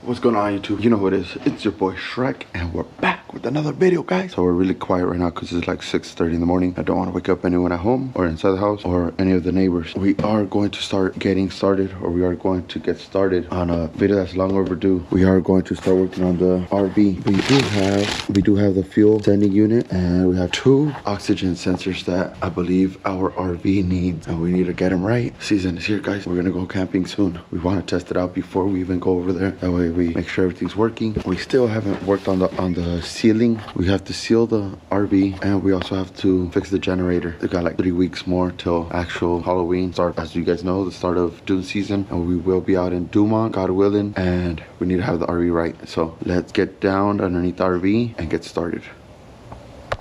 What's going on, YouTube? You know who it is. It's your boy Shrek, and we're back with another video, guys. So we're really quiet right now because it's like 6:30 in the morning. I don't want to wake up anyone at home or inside the house or any of the neighbors. We are going to start getting started, or we are going to get started on a video that's long overdue. We are going to start working on the RV. We do have the fuel sending unit, and we have 2 oxygen sensors that I believe our RV needs, and we need to get them right. Season is here, guys. We're gonna go camping soon. We want to test it out before we even go over there. That way we make sure everything's working. We still haven't worked on the ceiling. We have to seal the RV, and we also have to fix the generator. We got like 3 weeks more till actual Halloween start. As you guys know, the start of Dune season, and we will be out in Dumont, God willing, and we need to have the RV right. So let's get down underneath the RV and get started.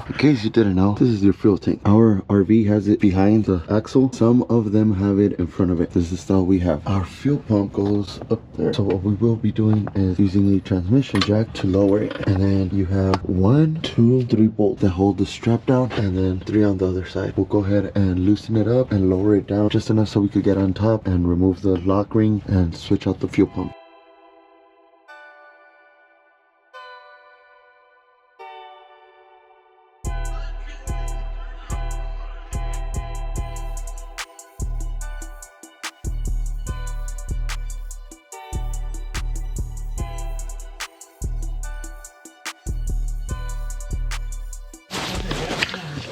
In case you didn't know, this is your fuel tank. Our RV has it behind the axle. Some of them have it in front of it. This is the style we have. Our fuel pump goes up there. So what we will be doing is using the transmission jack to lower it. And then you have 1, 2, 3 bolts that hold the strap down, and then 3 on the other side. We'll go ahead and loosen it up and lower it down just enough so we could get on top and remove the lock ring and switch out the fuel pump.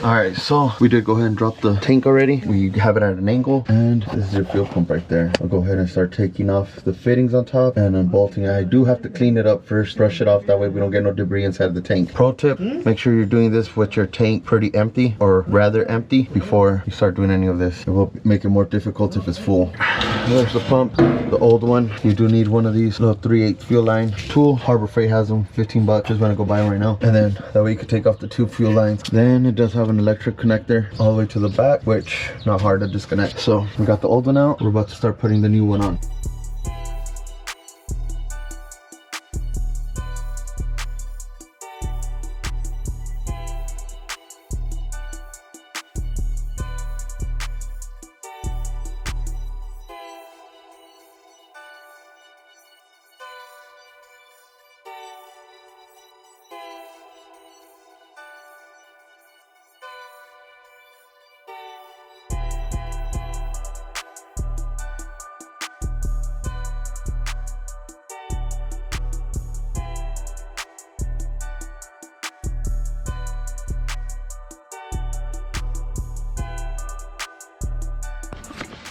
Alright, so we did go ahead and drop the tank already. We have it at an angle, and this is your fuel pump right there. I'll go ahead and start taking off the fittings on top and unbolting it. I do have to clean it up first, brush it off, that way we don't get no debris inside the tank. Pro tip, make sure you're doing this with your tank pretty empty, or rather empty, before you start doing any of this. It will make it more difficult if it's full. There's the pump, the old one. You do need one of these little 3/8 fuel line tool. Harbor Freight has them, 15 bucks. Just want to go buy them right now. And then that way you can take off the 2 fuel lines. Then it does have an electric connector all the way to the back, which not hard to disconnect. So we got the old one out. We're about to start putting the new one on.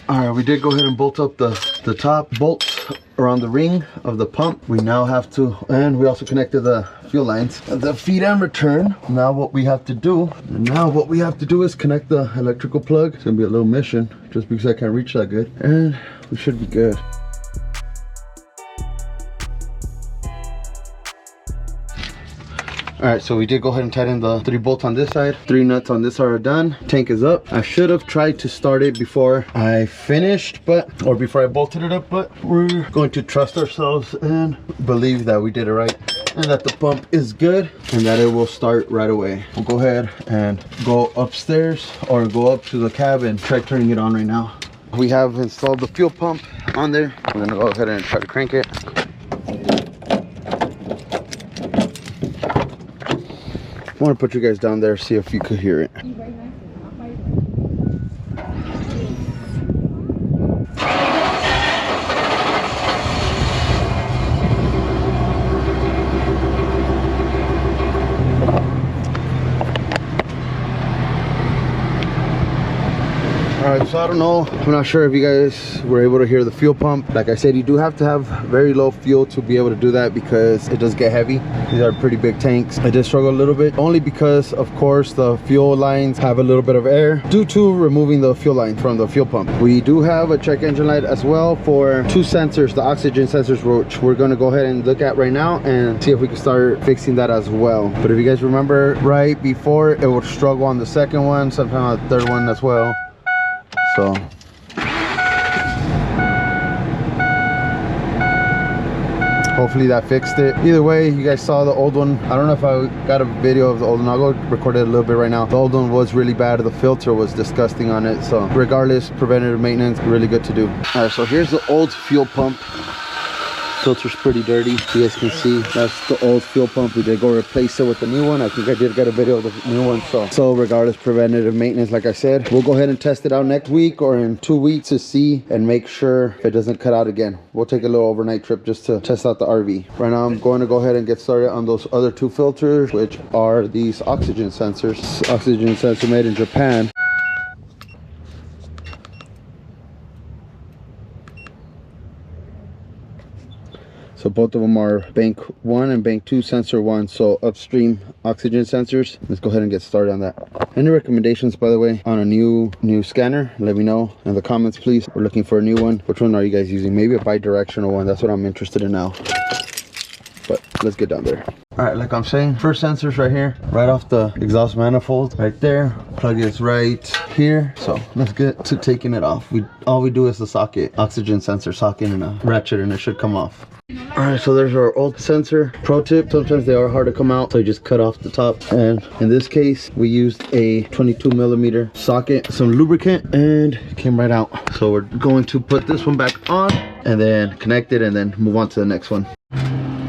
Alright, we did go ahead and bolt up the top bolts around the ring of the pump. We now have to, and we also connected the fuel lines, the feed and return. Now what we have to do is connect the electrical plug. It's gonna be a little mission just because I can't reach that good, and we should be good. Alright, so we did go ahead and tighten the 3 bolts on this side. 3 nuts on this side are done. Tank is up. I should have tried to start it before I finished, or before I bolted it up, but we're going to trust ourselves and believe that we did it right, and that the pump is good, and that it will start right away. We'll go ahead and go upstairs, or go up to the cabin, try turning it on right now. We have installed the fuel pump on there. I'm gonna go ahead and try to crank it. I want to put you guys down there, see if you could hear it. Alright, so I don't know, I'm not sure if you guys were able to hear the fuel pump. Like I said, you do have to have very low fuel to be able to do that because it does get heavy. These are pretty big tanks. I did struggle a little bit, only because of course the fuel lines have a little bit of air due to removing the fuel line from the fuel pump. We do have a check engine light as well for 2 sensors, the oxygen sensors, which we're going to go ahead and look at right now and see if we can start fixing that as well. But if you guys remember right before, it would struggle on the second one, sometimes on the 3rd one as well. So hopefully that fixed it. Either way, you guys saw the old one. I don't know if I got a video of the old one. I'll go record it a little bit right now. The old one was really bad. The filter was disgusting on it. So regardless, preventative maintenance, really good to do. All right, so here's the old fuel pump. Filter's pretty dirty. You guys can see that's the old fuel pump. We did go replace it with the new one. I think I did get a video of the new one. So regardless, preventative maintenance, like I said, we'll go ahead and test it out next week or in 2 weeks to see and make sure if it doesn't cut out again. We'll take a little overnight trip just to test out the RV. Right now, I'm going to go ahead and get started on those other 2 filters, which are these oxygen sensors. Oxygen sensor made in Japan. So both of them are bank 1 and bank 2 sensor 1, so upstream oxygen sensors. Let's go ahead and get started on that. Any recommendations, by the way, on a new scanner? Let me know in the comments, please. We're looking for a new one. Which one are you guys using? Maybe a bi-directional one. That's what I'm interested in now. But let's get down there. All right, like I'm saying, first sensor's right here, right off the exhaust manifold, right there. Plug is right here. So let's get to taking it off. All we do is the socket, oxygen sensor socket, and a ratchet, and it should come off. All right, so there's our old sensor. Pro tip, sometimes they are hard to come out, so you just cut off the top. And in this case, we used a 22mm socket, some lubricant, and it came right out. So we're going to put this one back on and then connect it and then move on to the next one.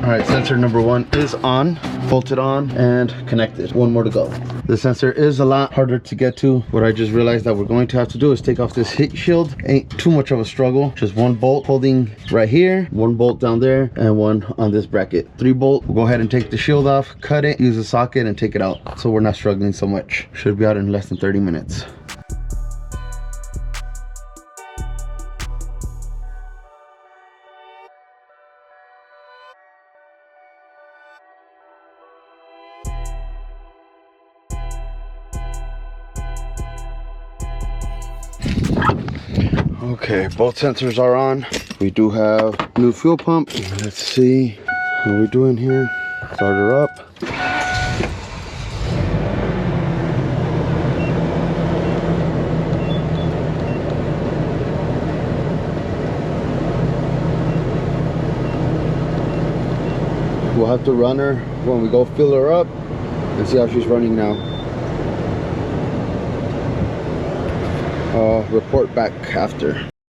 All right, sensor number 1 is on, bolted on and connected. 1 more to go. The sensor is a lot harder to get to. What I just realized that we're going to have to do is take off this heat shield. Ain't too much of a struggle. Just 1 bolt holding right here, 1 bolt down there, and 1 on this bracket. 3 bolt. We'll go ahead and take the shield off, cut it, use the socket, and take it out. So we're not struggling so much. Should be out in less than 30 minutes. Okay, both sensors are on. We do have new fuel pump. Let's see what we're doing here. Start her up. We'll have to run her when we go fill her up and see how she's running now. Report back after.